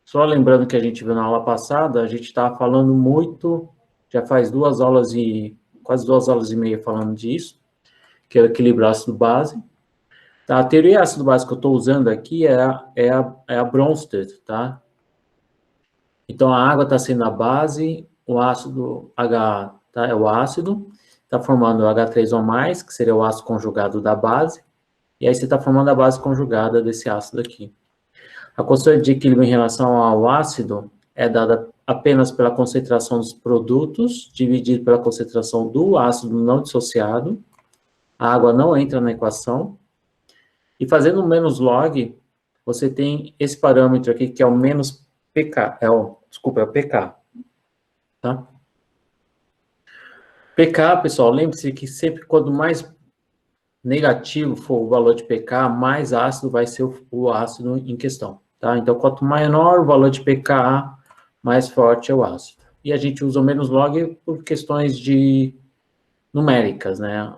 Só lembrando que a gente viu na aula passada, a gente estava falando muito, já faz quase 2 horas e meia falando disso, que é o equilíbrio ácido-base. Tá, a teoria ácido-base que eu estou usando aqui é a Bronsted, tá? Então, a água está sendo a base, o ácido H tá, é o ácido, está formando o H3O+, que seria o ácido conjugado da base, e aí você está formando a base conjugada desse ácido aqui. A constante de equilíbrio em relação ao ácido é dada apenas pela concentração dos produtos, dividido pela concentração do ácido não dissociado. A água não entra na equação. E fazendo o menos log, você tem esse parâmetro aqui, que é o menos pK, é o pK, tá? pK, pessoal, lembre-se que sempre quanto mais negativo for o valor de pK, mais ácido vai ser o ácido em questão, tá? Então, quanto menor o valor de pKa, mais forte é o ácido. E a gente usa o menos log por questões de numéricas, né?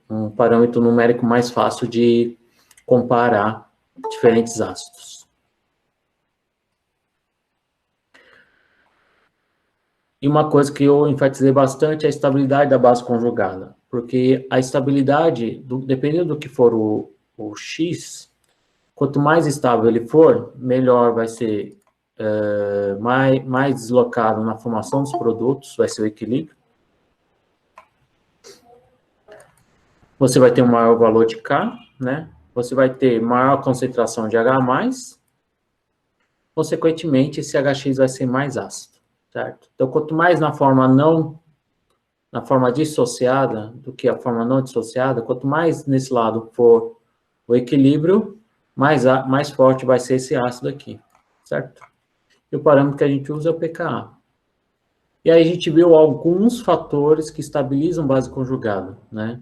Um parâmetro numérico mais fácil de comparar diferentes ácidos. E uma coisa que eu enfatizei bastante é a estabilidade da base conjugada, porque a estabilidade, dependendo do que for o X, quanto mais estável ele for, melhor vai ser mais deslocado na formação dos produtos, vai ser o equilíbrio. Você vai ter um maior valor de K, né? Você vai ter maior concentração de H+, consequentemente, esse HX vai ser mais ácido, certo? Então, quanto mais na forma dissociada do que a forma não dissociada, quanto mais nesse lado for o equilíbrio, mais forte vai ser esse ácido aqui, certo? E o parâmetro que a gente usa é o pKa. E aí a gente viu alguns fatores que estabilizam base conjugada, né?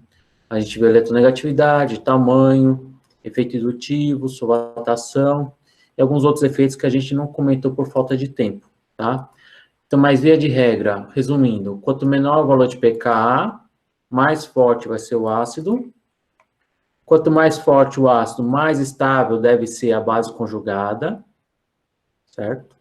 A gente viu eletronegatividade, tamanho, efeito indutivo, solvatação, e alguns outros efeitos que a gente não comentou por falta de tempo, tá? Então, mas via de regra, resumindo, quanto menor o valor de pKa, mais forte vai ser o ácido. Quanto mais forte o ácido, mais estável deve ser a base conjugada, certo?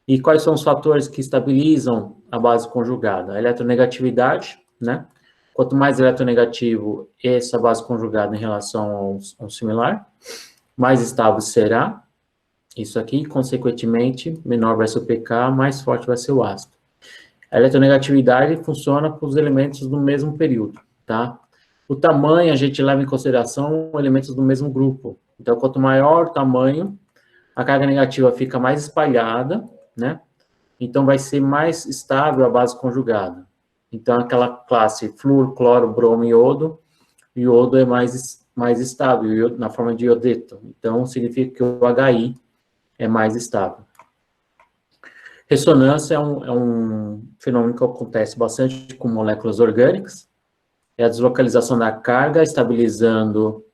E quais são os fatores que estabilizam a base conjugada? A eletronegatividade, né? Quanto mais eletronegativo essa base conjugada em relação a um similar, mais estável será isso aqui, consequentemente, menor vai ser o pK, mais forte vai ser o ácido. A eletronegatividade funciona com os elementos do mesmo período, tá? O tamanho, a gente leva em consideração elementos do mesmo grupo. Então, quanto maior o tamanho, a carga negativa fica mais espalhada, né? Então, vai ser mais estável a base conjugada. Então, aquela classe flúor, cloro, bromo e iodo é mais estável, na forma de iodeto. Então, significa que o HI é mais estável. Ressonância é um fenômeno que acontece bastante com moléculas orgânicas. É a deslocalização da carga, estabilizando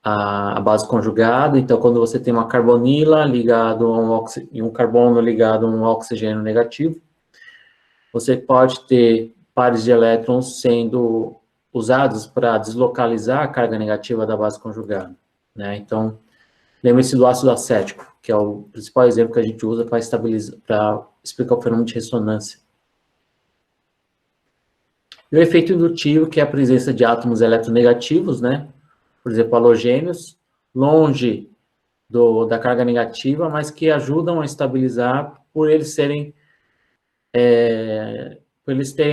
a base conjugada. Então, quando você tem uma carbonila ligado a um carbono ligado a um oxigênio negativo, você pode ter pares de elétrons sendo usados para deslocalizar a carga negativa da base conjugada, né? Então, lembre-se do ácido acético, que é o principal exemplo que a gente usa para explicar o fenômeno de ressonância. E o efeito indutivo, que é a presença de átomos eletronegativos, né? Por exemplo, halogênios, longe da carga negativa, mas que ajudam a estabilizar por eles terem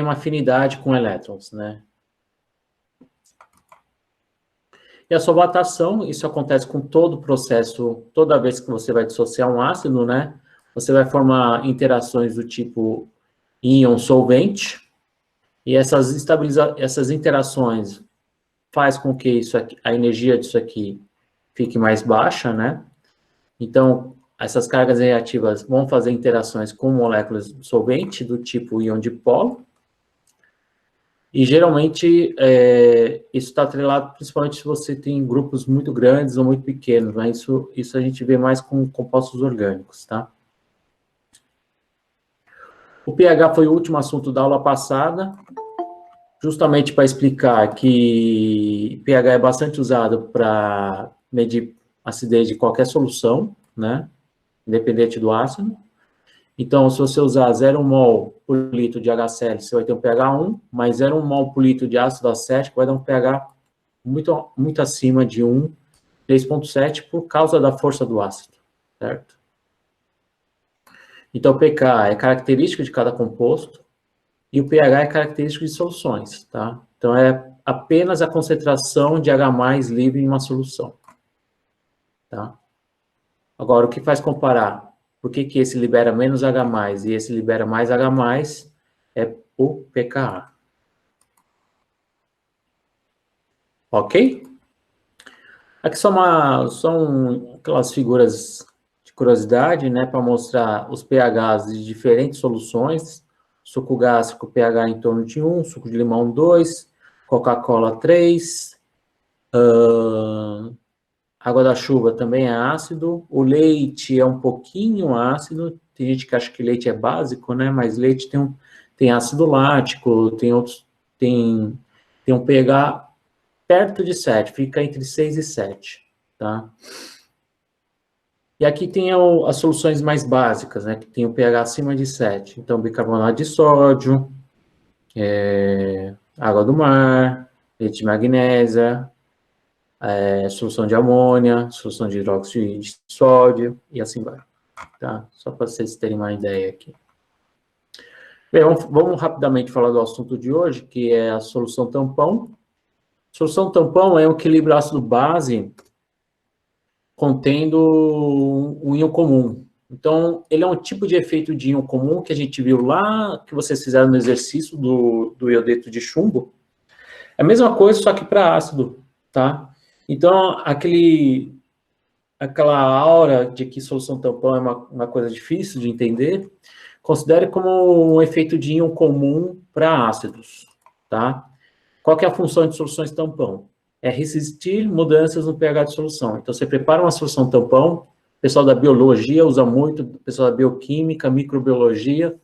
uma afinidade com elétrons, né? E a solvatação, isso acontece com todo o processo, toda vez que você vai dissociar um ácido, né? Você vai formar interações do tipo íon-solvente, e essas interações faz com que a energia disso aqui fique mais baixa, né? Então, essas cargas reativas vão fazer interações com moléculas solvente do tipo íon dipolo, e geralmente isso está atrelado principalmente se você tem grupos muito grandes ou muito pequenos, né? Isso a gente vê mais com compostos orgânicos, tá? O pH foi o último assunto da aula passada, justamente para explicar que pH é bastante usado para medir a acidez de qualquer solução, né? independente do ácido. Então, se você usar 0,1 mol por litro de HCl, você vai ter um pH 1, mas 0,1 mol por litro de ácido acético vai dar um pH muito, muito acima de 1, 3,7, por causa da força do ácido, certo? Então, o pK é característico de cada composto e o pH é característico de soluções, tá? Então, é apenas a concentração de H+ livre em uma solução, tá? Agora, o que faz comparar? Por que esse libera menos H+, e esse libera mais H+, é o pKa. Ok? Aqui são aquelas figuras de curiosidade, né, para mostrar os pHs de diferentes soluções. Suco gástrico, pH em torno de 1, suco de limão 2, Coca-Cola 3, água da chuva também é ácido, o leite é um pouquinho ácido, tem gente que acha que leite é básico, né, mas leite tem ácido lático, tem um pH perto de 7, fica entre 6 e 7, tá? E aqui tem as soluções mais básicas, né, que tem o pH acima de 7. Então, bicarbonato de sódio, água do mar, leite de magnésia, solução de amônia, solução de hidróxido de sódio, e assim vai, tá? Só para vocês terem uma ideia aqui. Bem, vamos rapidamente falar do assunto de hoje, que é a solução tampão. Solução tampão é um equilíbrio ácido-base contendo um íon comum. Então, ele é um tipo de efeito de íon comum que a gente viu lá, que vocês fizeram no exercício do iodeto de chumbo. É a mesma coisa, só que para ácido, tá? Então, aquela aura de que solução tampão é uma coisa difícil de entender, considere como um efeito de íon comum para ácidos, tá? Qual que é a função de soluções tampão? É resistir mudanças no pH de solução. Então, você prepara uma solução tampão, o pessoal da biologia usa muito, o pessoal da bioquímica, microbiologia,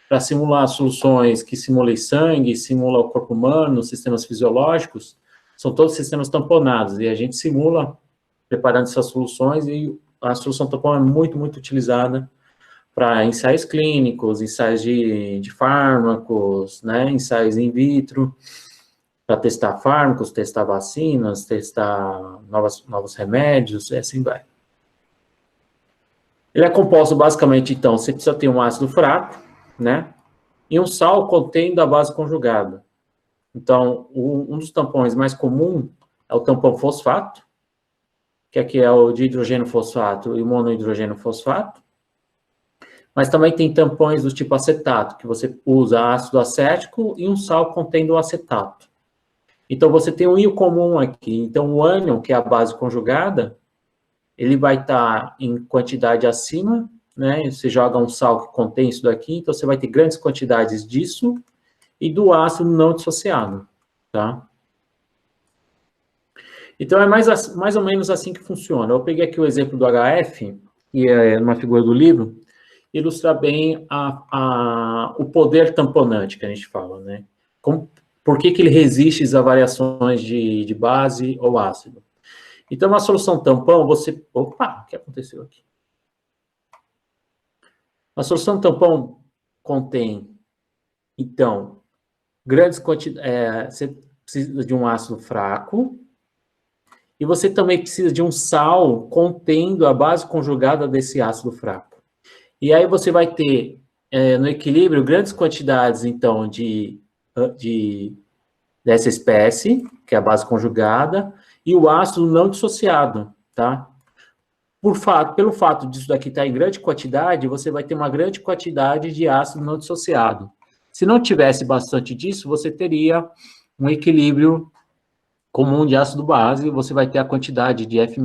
para simular soluções que simulem sangue, simulam o corpo humano, sistemas fisiológicos, são todos sistemas tamponados, e a gente simula preparando essas soluções, e a solução tampão é muito, muito utilizada para ensaios clínicos, ensaios de fármacos, né, ensaios in vitro, para testar fármacos, testar vacinas, testar novos remédios, e assim vai. Ele é composto basicamente, então, você precisa ter um ácido fraco, né, e um sal contendo a base conjugada. Então, um dos tampões mais comum é o tampão fosfato, que aqui é o de hidrogênio fosfato e o monohidrogênio fosfato. Mas também tem tampões do tipo acetato, que você usa ácido acético e um sal contendo o acetato. Então, você tem um íon comum aqui. Então, o ânion, que é a base conjugada, ele vai estar em quantidade acima, né? Você joga um sal que contém isso daqui, então você vai ter grandes quantidades disso e do ácido não dissociado, tá? Então, é mais ou menos assim que funciona. Eu peguei aqui o exemplo do HF, que é uma figura do livro, ilustra bem o poder tamponante que a gente fala, né? Por que ele resiste às variações de base ou ácido? Então, uma solução tampão, Opa, o que aconteceu aqui? A solução tampão contém, então, grandes quantidades... você precisa de um ácido fraco, e você também precisa de um sal contendo a base conjugada desse ácido fraco. E aí você vai ter, no equilíbrio, grandes quantidades, então, dessa espécie, que é a base conjugada, e o ácido não dissociado, tá? Pelo fato disso daqui estar em grande quantidade, você vai ter uma grande quantidade de ácido não dissociado. Se não tivesse bastante disso, você teria um equilíbrio comum de ácido base, você vai ter a quantidade de F-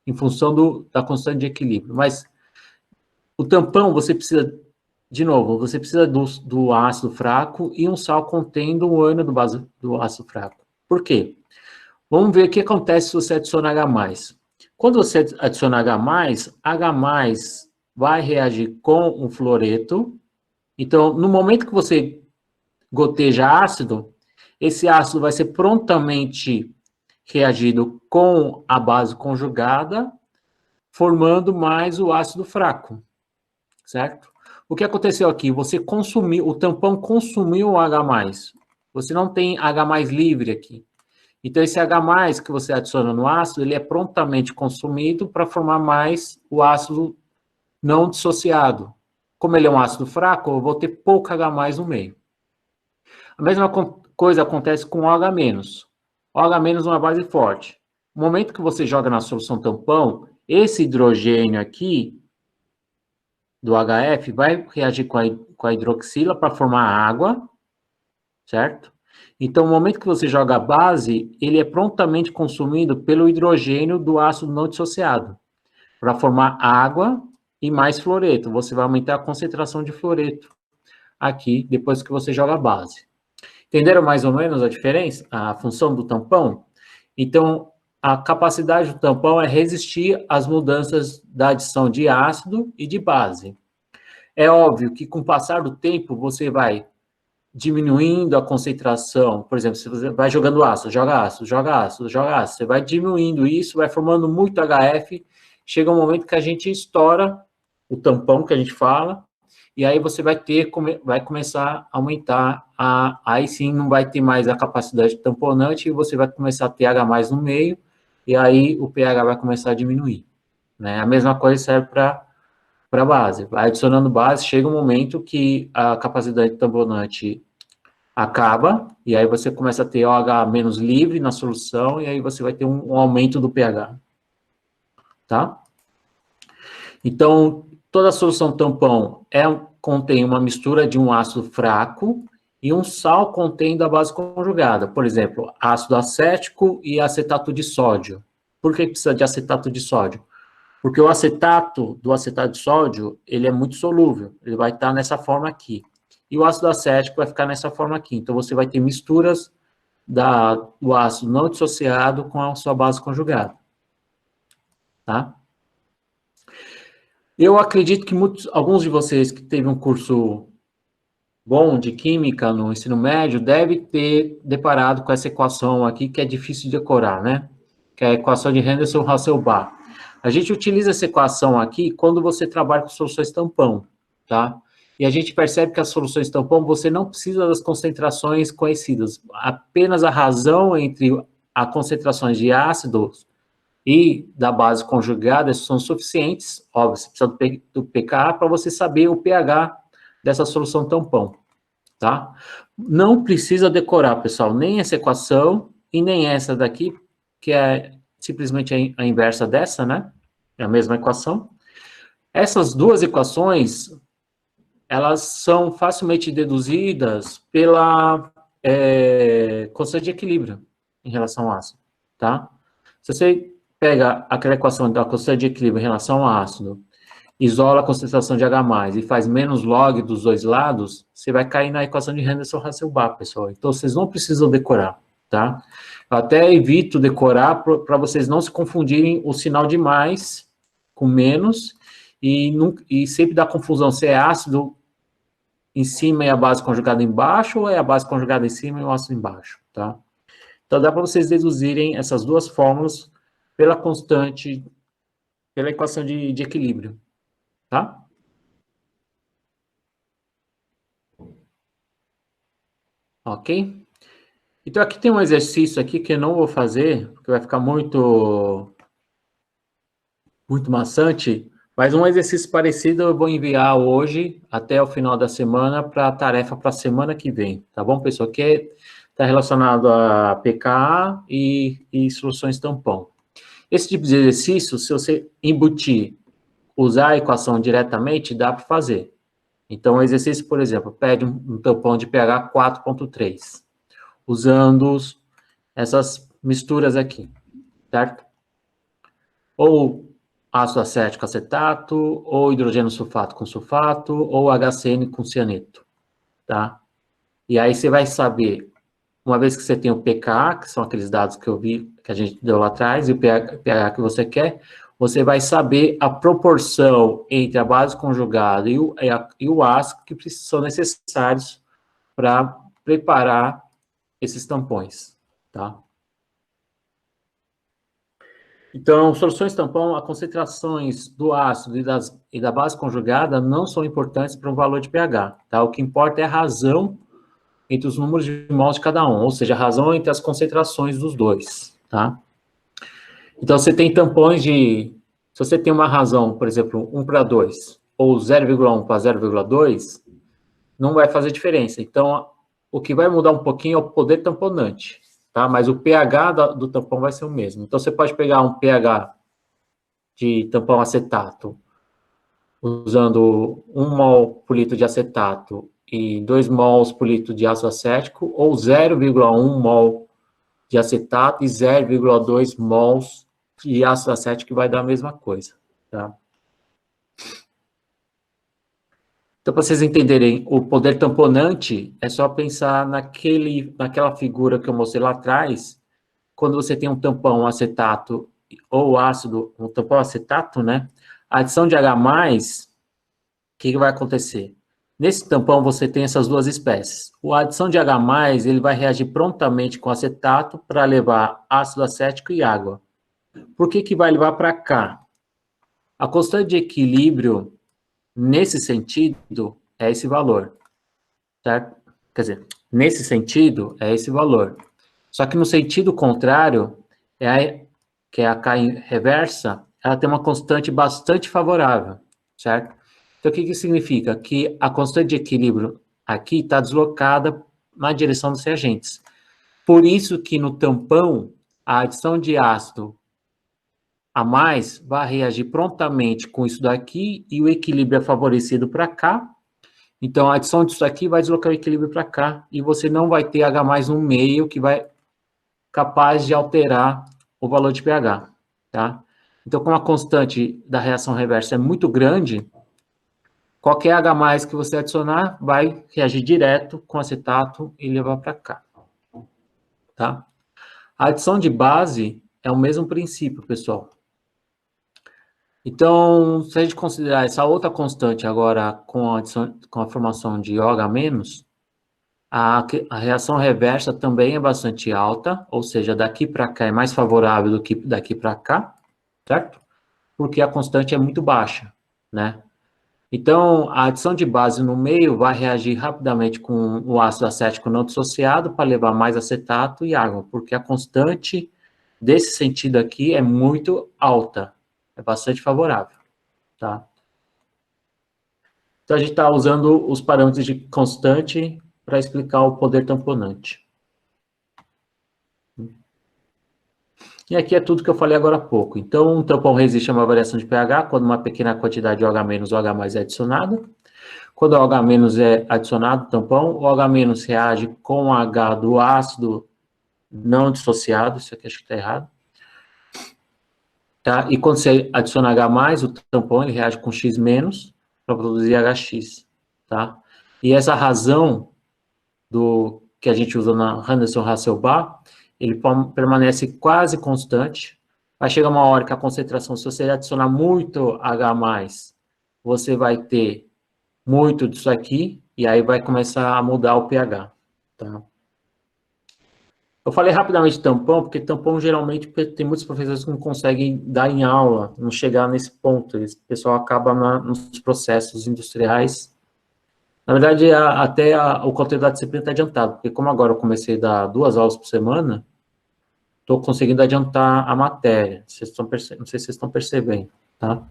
em função da constante de equilíbrio. Mas o tampão, você precisa, de novo, você precisa do ácido fraco e um sal contendo o ânion do ácido fraco. Por quê? Vamos ver o que acontece se você adiciona H+. Quando você adiciona H+, vai reagir com o fluoreto. Então, no momento que você goteja ácido, esse ácido vai ser prontamente reagido com a base conjugada, formando mais o ácido fraco, certo? O que aconteceu aqui? Você consumiu, o tampão consumiu o H+. Você não tem H+ livre aqui. Então, esse H+ que você adiciona no ácido, ele é prontamente consumido para formar mais o ácido não dissociado. Como ele é um ácido fraco, eu vou ter pouco H+ no meio. A mesma coisa acontece com o H-. O H- é uma base forte. No momento que você joga na solução tampão, esse hidrogênio aqui, do HF, vai reagir com a hidroxila para formar água, certo? Então, no momento que você joga a base, ele é prontamente consumido pelo hidrogênio do ácido não dissociado, para formar água e mais fluoreto. Você vai aumentar a concentração de fluoreto aqui, depois que você joga a base. Entenderam mais ou menos a diferença? A função do tampão? Então, a capacidade do tampão é resistir às mudanças da adição de ácido e de base. É óbvio que com o passar do tempo, você vai diminuindo a concentração. Por exemplo, se você vai jogando ácido, joga ácido, joga ácido, joga ácido, você vai diminuindo isso, vai formando muito HF, chega um momento que a gente estoura o tampão que a gente fala, e aí você vai começar a aumentar, aí sim não vai ter mais a capacidade tamponante, e você vai começar a ter H+ no meio, e aí o pH vai começar a diminuir, né? A mesma coisa serve para base. Vai adicionando base, chega um momento que a capacidade tamponante acaba, e aí você começa a ter OH- livre na solução, e aí você vai ter um aumento do pH, tá? Então, toda solução tampão contém uma mistura de um ácido fraco e um sal contém da base conjugada. Por exemplo, ácido acético e acetato de sódio. Por que precisa de acetato de sódio? Porque o acetato do acetato de sódio, ele é muito solúvel, ele vai estar nessa forma aqui. E o ácido acético vai ficar nessa forma aqui. Então, você vai ter misturas do ácido não dissociado com a sua base conjugada. Tá? Eu acredito que alguns de vocês que teve um curso bom de química no ensino médio devem ter deparado com essa equação aqui, que é difícil de decorar, né? Que é a equação de Henderson-Hasselbalch. A gente utiliza essa equação aqui quando você trabalha com soluções tampão, tá? E a gente percebe que as soluções tampão, você não precisa das concentrações conhecidas. Apenas a razão entre as concentrações de ácidos e da base conjugada são suficientes, óbvio, você precisa do pKa para você saber o pH dessa solução tampão, tá? Não precisa decorar, pessoal, nem essa equação e nem essa daqui, que é simplesmente a inversa dessa, né? É a mesma equação. Essas duas equações, elas são facilmente deduzidas pela constante de equilíbrio em relação ao ácido, tá? Se você pega aquela equação da constante de equilíbrio em relação ao ácido, isola a concentração de H+, e faz menos log dos dois lados, você vai cair na equação de Henderson-Hasselbalch, pessoal. Então, vocês não precisam decorar, tá? Eu até evito decorar para vocês não se confundirem o sinal de mais com menos, e sempre dá confusão se é ácido em cima e a base conjugada embaixo, ou é a base conjugada em cima e o ácido embaixo, tá? Então, dá para vocês deduzirem essas duas fórmulas pela constante, pela equação de equilíbrio, tá? Ok? Então, aqui tem um exercício aqui que eu não vou fazer, porque vai ficar muito maçante, mas um exercício parecido eu vou enviar hoje, até o final da semana, para a tarefa para a semana que vem, tá bom, pessoal? Que está relacionado a pKa e soluções tampão. Esse tipo de exercício, se você embutir, usar a equação diretamente, dá para fazer. Então, o exercício, por exemplo, pede um tampão de pH 4,3, usando essas misturas aqui, certo? Ou ácido acético acetato, ou hidrogênio sulfato com sulfato, ou HCN com cianeto, tá? E aí você vai saber, uma vez que você tem o pKa, que são aqueles dados que eu vi, que a gente deu lá atrás, e o pH que você quer, você vai saber a proporção entre a base conjugada e o ácido que são necessários para preparar esses tampões, tá? Então, soluções tampão, as concentrações do ácido e da base conjugada não são importantes para o valor de pH, tá? O que importa é a razão entre os números de mols de cada um, ou seja, a razão entre as concentrações dos dois, tá? Então, você tem tampões de... Se você tem uma razão, por exemplo, 1 para 2, ou 0,1 para 0,2, não vai fazer diferença. Então, o que vai mudar um pouquinho é o poder tamponante, tá? Mas o pH do tampão vai ser o mesmo. Então, você pode pegar um pH de tampão acetato, usando 1 mol por litro de acetato e 2 mols por litro de ácido acético, ou 0,1 mol de acetato e 0,2 mols de ácido acético, que vai dar a mesma coisa, tá? Então, para vocês entenderem, o poder tamponante é só pensar naquela figura que eu mostrei lá atrás, quando você tem um tampão acetato ou ácido, um tampão acetato, né? A adição de H+, o que vai acontecer? Nesse tampão você tem essas duas espécies. A adição de H+, ele vai reagir prontamente com acetato para levar ácido acético e água. Por que vai levar para cá? A constante de equilíbrio, nesse sentido, é esse valor, certo? Quer dizer, nesse sentido, é esse valor. Só que no sentido contrário, que é a K reversa, ela tem uma constante bastante favorável, certo? Então, o que significa? Que a constante de equilíbrio aqui está deslocada na direção dos reagentes. Por isso que no tampão, a adição de ácido a mais vai reagir prontamente com isso daqui e o equilíbrio é favorecido para cá. Então, a adição disso aqui vai deslocar o equilíbrio para cá e você não vai ter H+ no meio que vai capaz de alterar o valor de pH, tá? Então, como a constante da reação reversa é muito grande, qualquer H+ que você adicionar vai reagir direto com acetato e levar para cá, tá? A adição de base é o mesmo princípio, pessoal. Então, se a gente considerar essa outra constante agora com a formação de OH-, a reação reversa também é bastante alta, ou seja, daqui para cá é mais favorável do que daqui para cá, certo? Porque a constante é muito baixa, né? Então, a adição de base no meio vai reagir rapidamente com o ácido acético não dissociado para levar mais acetato e água, porque a constante desse sentido aqui é muito alta, é bastante favorável, tá? Então, a gente está usando os parâmetros de constante para explicar o poder tamponante. E aqui é tudo que eu falei agora há pouco. Então, um tampão resiste a uma variação de pH quando uma pequena quantidade de OH- ou H+ é adicionada. Quando o OH- é adicionado ao tampão, o OH- reage com o H do ácido não dissociado, isso aqui acho que está errado. Tá? E quando você adiciona H+, o tampão ele reage com X- para produzir HX. Tá? E essa razão que a gente usa na Henderson-Hasselbalch, ele permanece quase constante. Vai chegar uma hora que a concentração, se você adicionar muito H+, você vai ter muito disso aqui, e aí vai começar a mudar o pH. Tá? Eu falei rapidamente de tampão, porque tampão geralmente tem muitos professores que não conseguem dar em aula, não chegar nesse ponto. O pessoal acaba nos processos industriais. Na verdade, o conteúdo da disciplina está adiantado, porque como agora eu comecei a dar 2 aulas por semana, estou conseguindo adiantar a matéria. Não sei se vocês estão percebendo, tá?